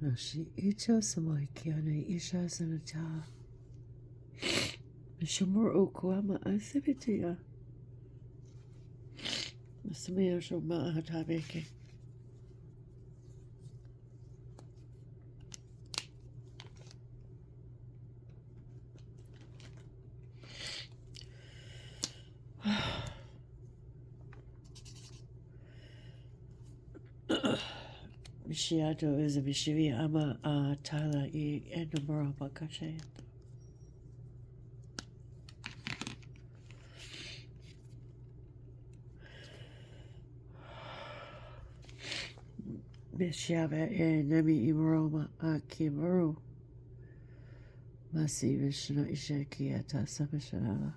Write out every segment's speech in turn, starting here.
Nashi icho samoikiana isha sanata. Mishumur okuama asibitia. Masamia shoma hatabeke. Mishiato is a mishivi ama tala I enumero bakashe. Mishiava e nemi imoroma akimaru. Masi vishnu ishakiata sabashanala.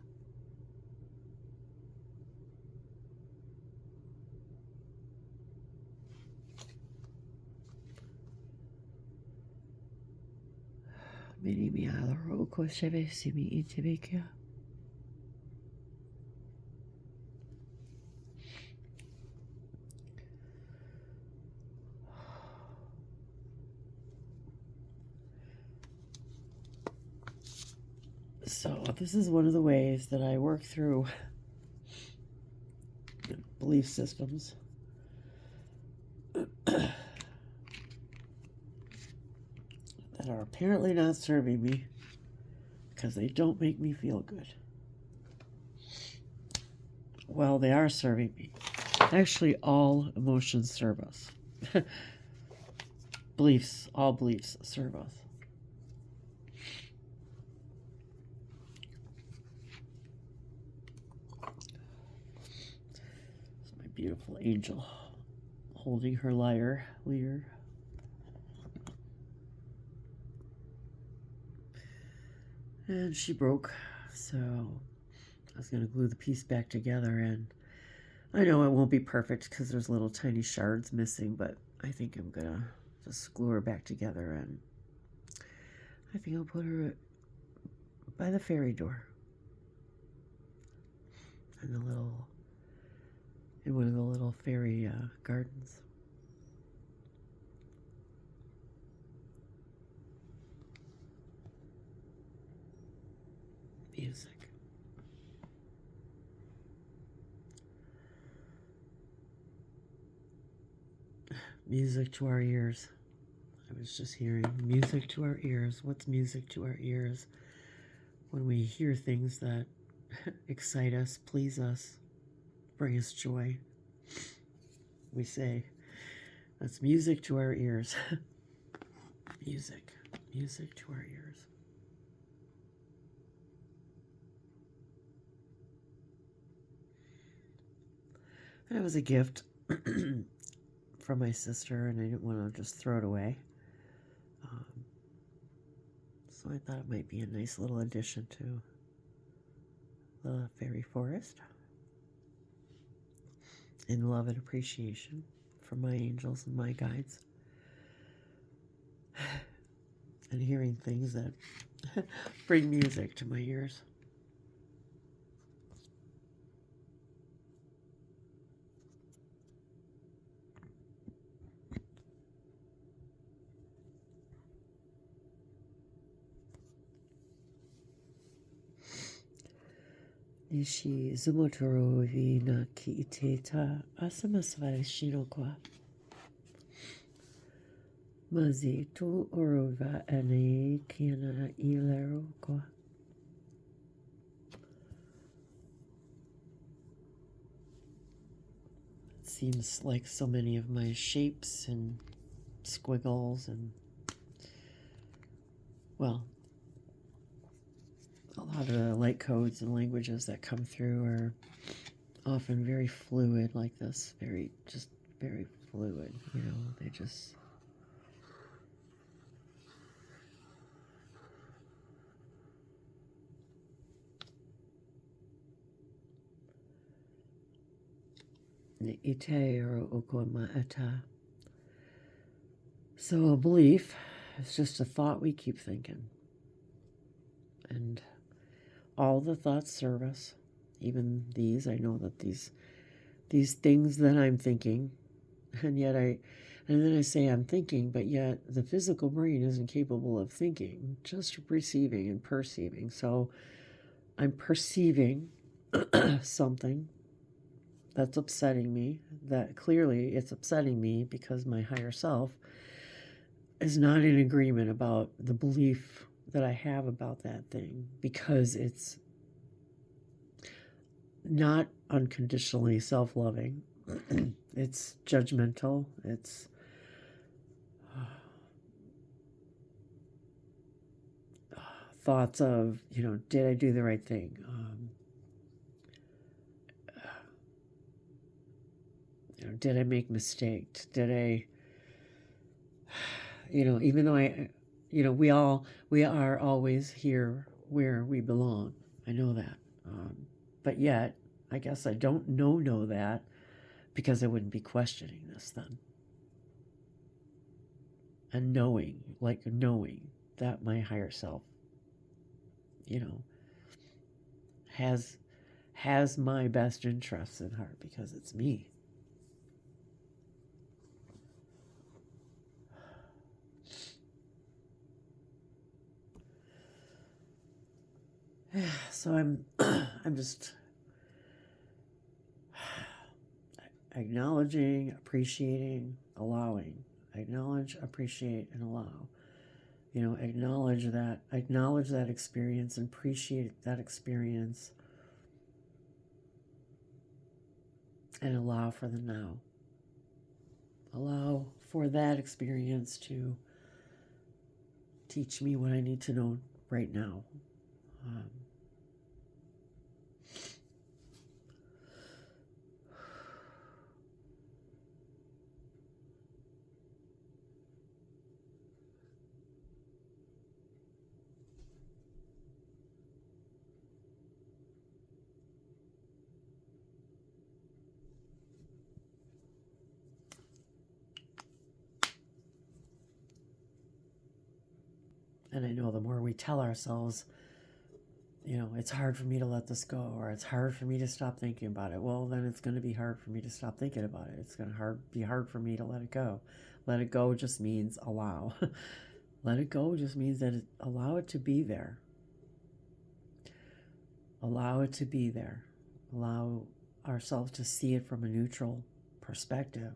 Mini mi alaro kosheve simi intibikia. So this is one of the ways that I work through belief systems. That are apparently not serving me because they don't make me feel good. Well, they are serving me. Actually, all emotions serve us. All beliefs serve us. It's my beautiful angel holding her lyre. And she broke, so I was going to glue the piece back together, and I know it won't be perfect because there's little tiny shards missing, but I think I'm going to just glue her back together, and I think I'll put her by the fairy door in one of the little fairy gardens. Music. Music to our ears. I was just hearing music to our ears. What's music to our ears? When we hear things that excite us, please us, bring us joy, we say, that's music to our ears. Music to our ears. And it was a gift from my sister, and I didn't want to just throw it away. So I thought it might be a nice little addition to the fairy forest. In love and appreciation for my angels and my guides. And hearing things that bring music to my ears. Nishi Zumotoro Vina Ki Iteta Asamasvai Shinokwa Mazi Tu Orova Ane Kiana Ilerokwa. It seems like so many of my shapes and squiggles and, well, a lot of the light codes and languages that come through are often very fluid like this, very fluid, you know, they just... Ite or okoma eta. So a belief is just a thought we keep thinking. And all the thoughts serve us. Even these, I know that these things that I'm thinking And yet and then I say I'm thinking, but yet the physical brain isn't capable of thinking, just receiving and perceiving. So I'm perceiving something that's upsetting me, that clearly it's upsetting me because my higher self is not in agreement about the belief that I have about that thing, because it's not unconditionally self-loving. It's judgmental. It's thoughts of, did I do the right thing? Did I make mistakes? Did I, even though we are always here where we belong. I know that. But yet, I guess I don't know that, because I wouldn't be questioning this then. And knowing that my higher self, has my best interests in heart, because it's me. So I'm just acknowledging, appreciating, allowing. Acknowledge, appreciate, and allow. Acknowledge that experience, and appreciate that experience, and allow for the now. Allow for that experience to teach me what I need to know right now. And I know the more we tell ourselves, it's hard for me to let this go, or it's hard for me to stop thinking about it, well, then it's going to be hard for me to stop thinking about it. It's going to be hard for me to let it go. Let it go just means allow. Let it go just means that allow it to be there. Allow it to be there. Allow ourselves to see it from a neutral perspective.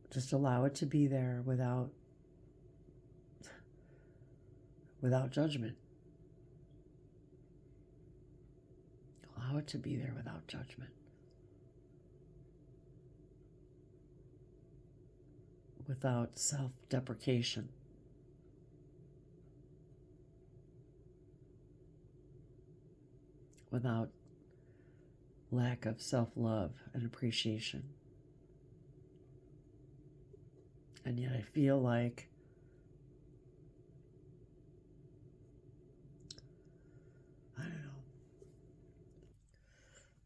Just allow it to be there without judgment. Allow it to be there without judgment. Without self-deprecation. Without lack of self-love and appreciation. And yet I feel like I don't know.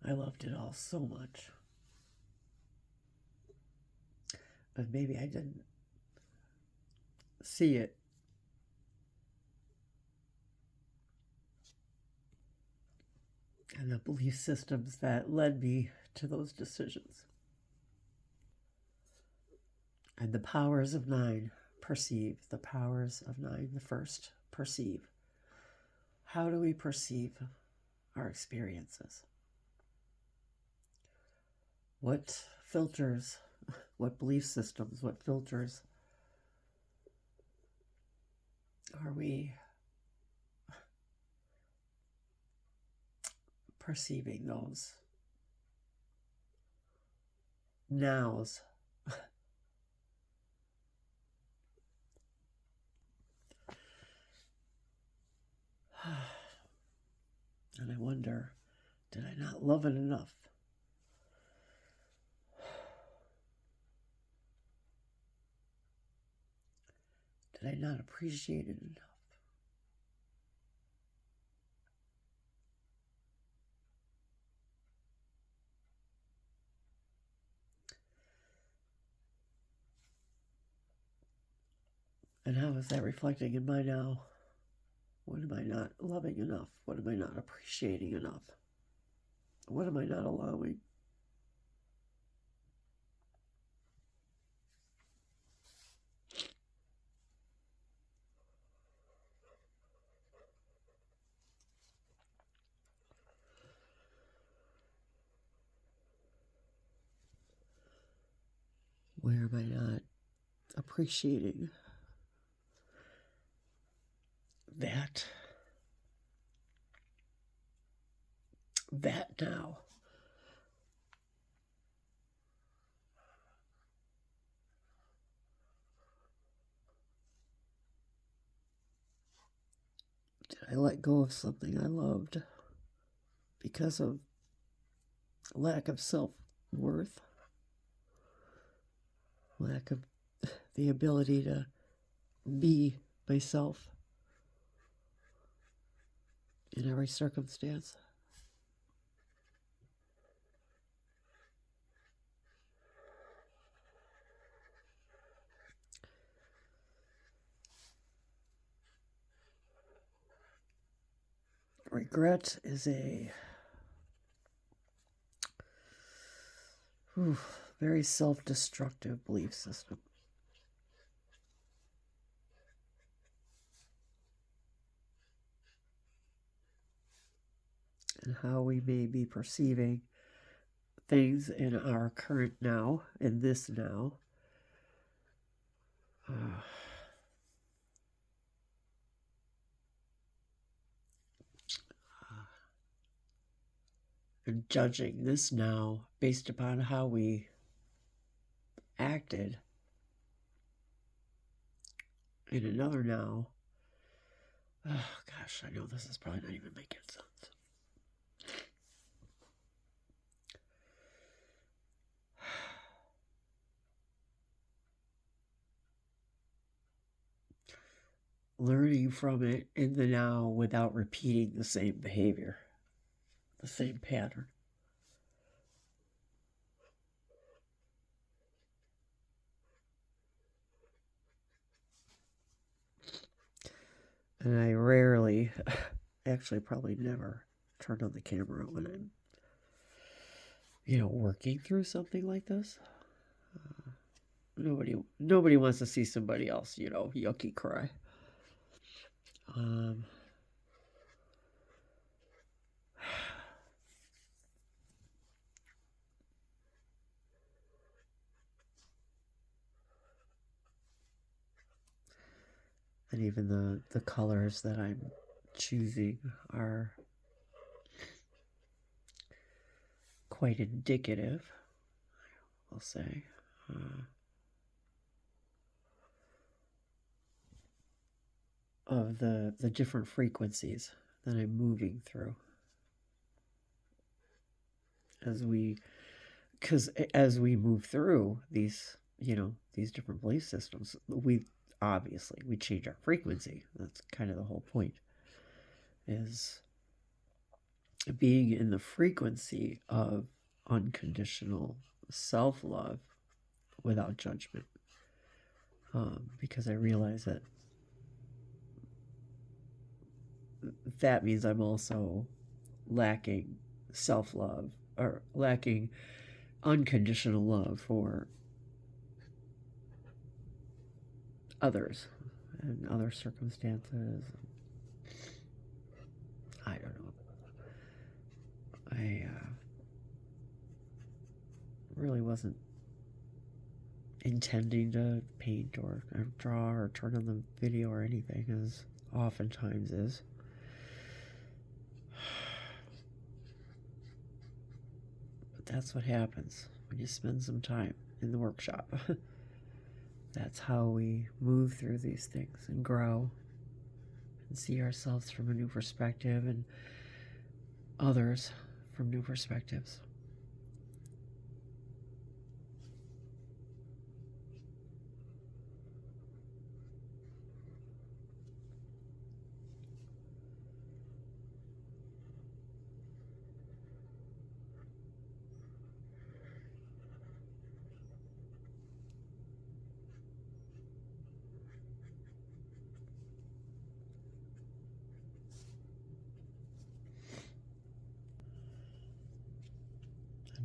I loved it all so much. But maybe I didn't see it. And the belief systems that led me to those decisions. And the powers of 9 perceive. The powers of 9, the first, perceive. How do we perceive our experiences? What filters, what belief systems, what filters are we perceiving those nows? And I wonder, did I not love it enough? Did I not appreciate it enough? And how is that reflecting in my now? What am I not loving enough? What am I not appreciating enough? What am I not allowing? Where am I not appreciating that now? Did I let go of something I loved because of lack of self-worth? Lack of the ability to be myself in every circumstance? Regret is a very self-destructive belief system. And how we may be perceiving things in our current now, in this now. And judging this now based upon how we acted in another now. Oh gosh, I know this is probably not even making sense. Learning from it in the now without repeating the same behavior, the same pattern. And I rarely, actually probably never, turn on the camera when I'm, working through something like this. Nobody wants to see somebody else, yucky cry. And even the colors that I'm choosing are quite indicative, I'll say. Of the different frequencies that I'm moving through. Because as we move through these different belief systems, we change our frequency. That's kind of the whole point, is being in the frequency of unconditional self-love without judgment. Because I realize that means I'm also lacking self-love, or lacking unconditional love for others and other circumstances. I don't know. I really wasn't intending to paint or draw or turn on the video or anything, as oftentimes is. But that's what happens when you spend some time in the workshop. That's how we move through these things and grow and see ourselves from a new perspective and others from new perspectives.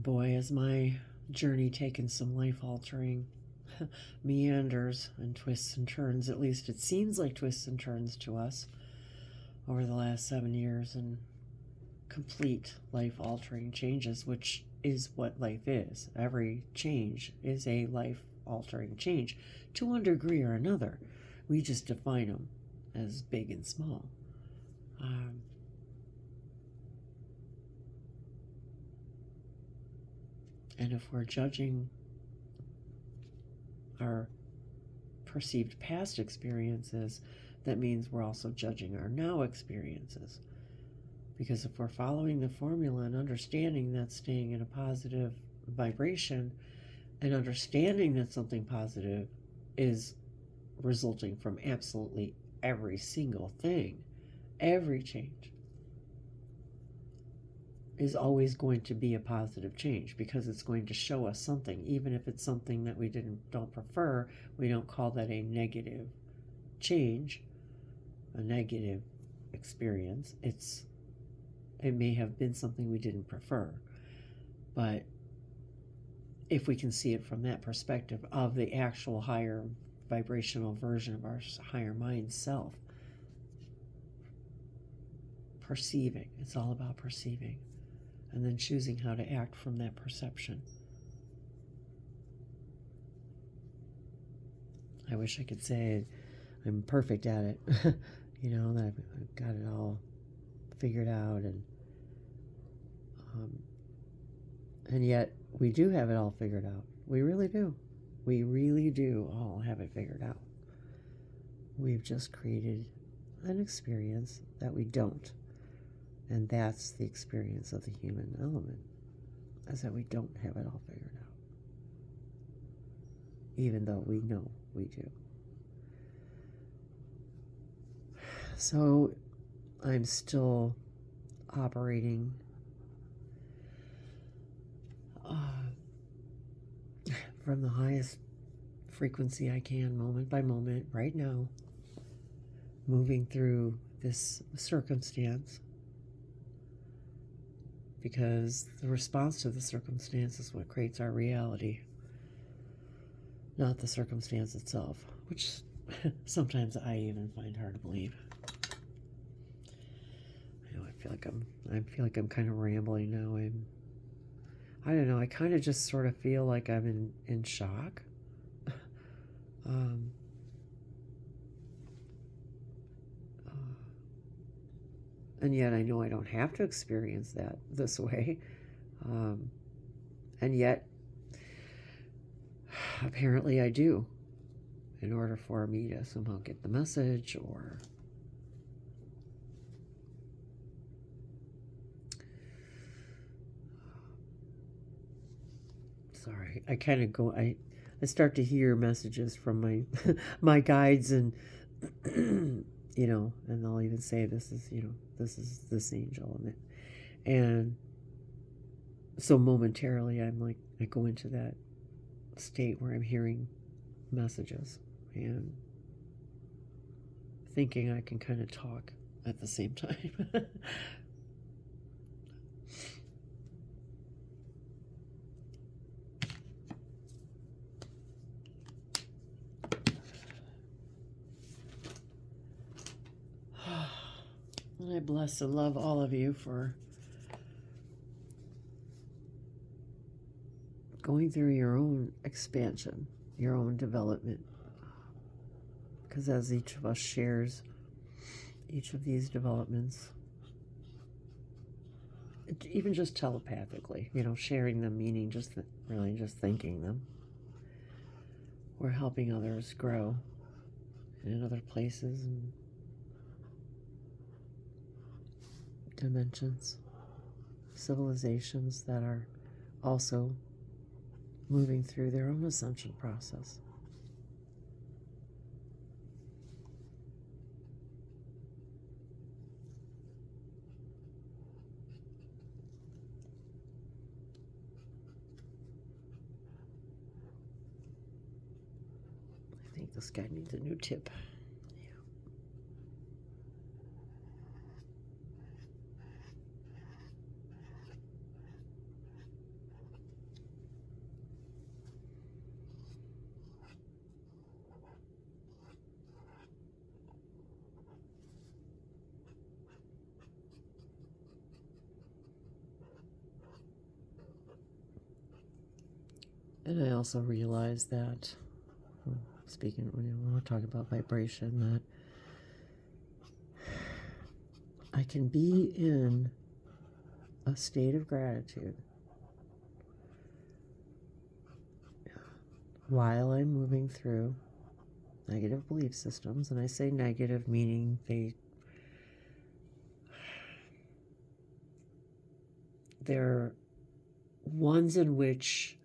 Boy, has my journey taken some life-altering meanders and twists and turns. At least it seems like twists and turns to us over the last 7 years, and complete life-altering changes, which is what life is. Every change is a life life-altering change to one degree or another. We just define them as big and small. And if we're judging our perceived past experiences, that means we're also judging our now experiences. Because if we're following the formula and understanding that staying in a positive vibration and understanding that something positive is resulting from absolutely every single thing, every change is always going to be a positive change, because it's going to show us something. Even if it's something that we don't prefer, we don't call that a negative change, a negative experience. It may have been something we didn't prefer, but if we can see it from that perspective of the actual higher vibrational version of our higher mind self, perceiving, it's all about perceiving, and then choosing how to act from that perception. I wish I could say I'm perfect at it, that I've got it all figured out, and yet we do have it all figured out. We really do. We really do all have it figured out. We've just created an experience that we don't. And that's the experience of the human element, is that we don't have it all figured out, even though we know we do. So I'm still operating from the highest frequency I can, moment by moment, right now, moving through this circumstance, because the response to the circumstance is what creates our reality, not the circumstance itself, which sometimes I even find hard to believe. I feel like I'm kind of rambling now. I don't know. I kind of just sort of feel like I'm in shock. And yet I know I don't have to experience that this way. And yet, apparently I do, in order for me to somehow get the message, or sorry, I kind of go, I start to hear messages from my my guides, and and they'll even say, this is this angel, and so momentarily I'm like, I go into that state where I'm hearing messages and thinking I can kind of talk at the same time. And I bless and love all of you for going through your own expansion, your own development. Because as each of us shares each of these developments, even just telepathically, sharing them, meaning just really just thinking them, we're helping others grow in other places and dimensions, civilizations that are also moving through their own ascension process. I think this guy needs a new tip. And I also realize that speaking, when we're talking about vibration, that I can be in a state of gratitude while I'm moving through negative belief systems. And I say negative meaning they're ones in which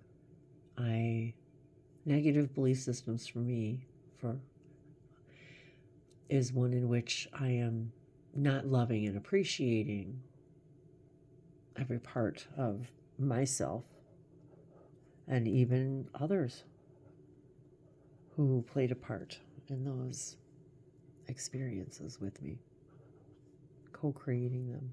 negative belief systems for me is one in which I am not loving and appreciating every part of myself and even others who played a part in those experiences with me, co-creating them.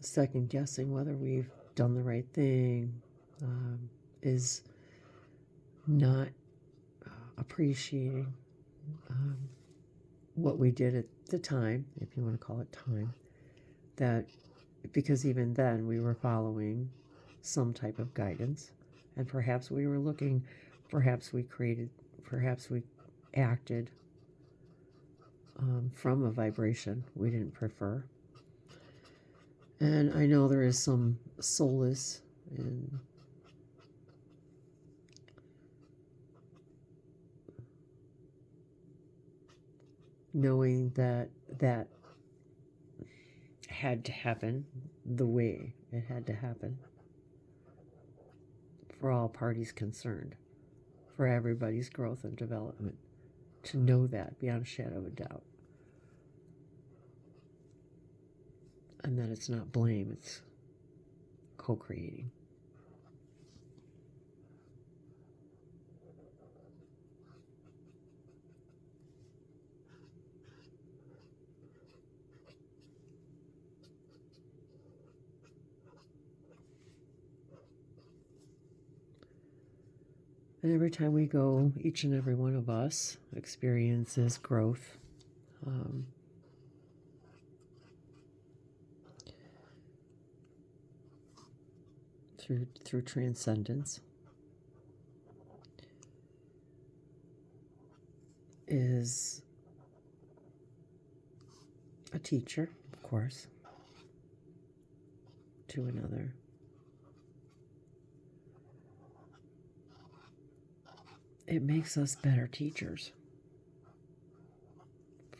Second guessing whether we've done the right thing is not appreciating what we did at the time, if you want to call it time, that because even then we were following some type of guidance, and perhaps we were looking, perhaps we acted from a vibration we didn't prefer. And I know there is some solace in knowing that that had to happen the way it had to happen for all parties concerned, for everybody's growth and development, to know that beyond a shadow of a doubt. And that it's not blame, it's co-creating. And every time we go, each and every one of us experiences growth. Through transcendence, is a teacher, of course, to another. It makes us better teachers.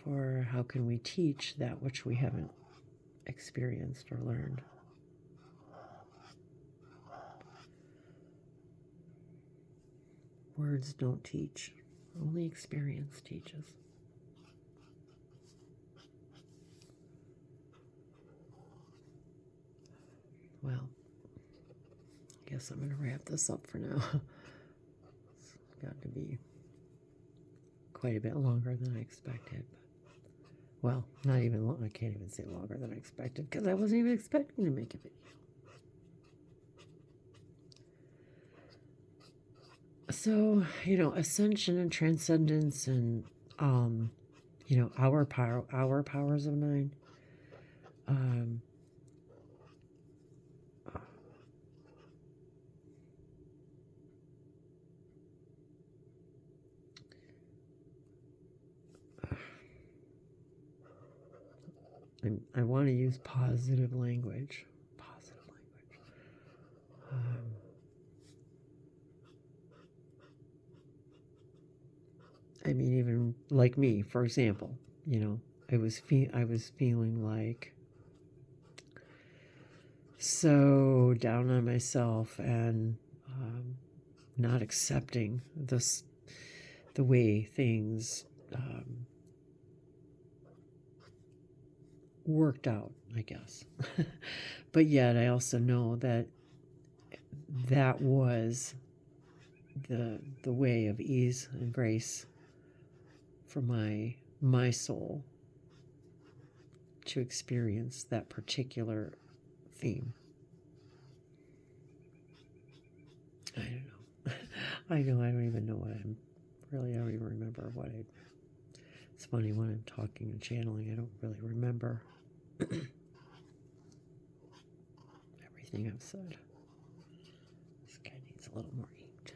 For how can we teach that which we haven't experienced or learned? Words don't teach, only experience teaches. Well, I guess I'm going to wrap this up for now. It's got to be quite a bit longer than I expected. Well, not even long. I can't even say longer than I expected because I wasn't even expecting to make a video. So, ascension and transcendence and, our powers of nine. I want to use positive language. I mean, even like me, for example, I was feeling like so down on myself and not accepting the way things worked out, I guess. But yet I also know that was the way of ease and grace for my soul to experience that particular theme. I know, I don't even know what I'm, really, I don't even remember what I, it's funny when I'm talking and channeling, I don't really remember everything I've said. This guy needs a little more ink too.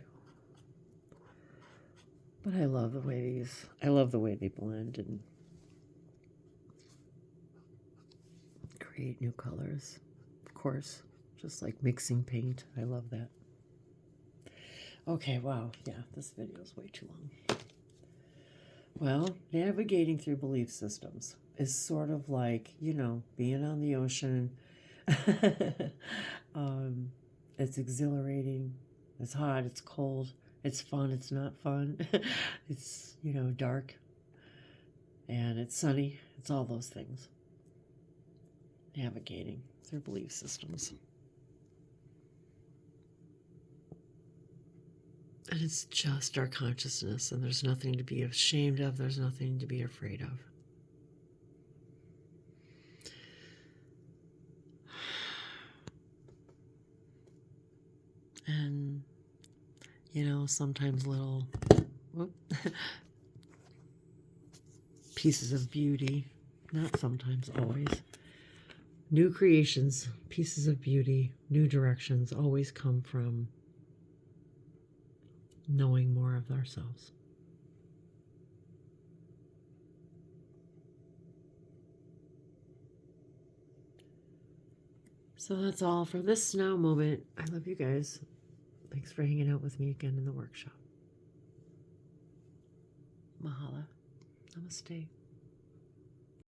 But I love the way they blend and create new colors. Of course, just like mixing paint. I love that. Okay, wow. Yeah, this video is way too long. Well, navigating through belief systems is sort of like, you know, being on the ocean. It's exhilarating. It's hot. It's cold. It's fun. It's not fun. It's, you know, dark. And it's sunny. It's all those things. Navigating through belief systems. And it's just our consciousness, and there's nothing to be ashamed of. There's nothing to be afraid of. And, you know, sometimes little pieces of beauty, not sometimes, always. New creations, pieces of beauty, new directions always come from knowing more of ourselves. So that's all for this now moment. I love you guys. Thanks for hanging out with me again in the workshop. Mahalo. Namaste.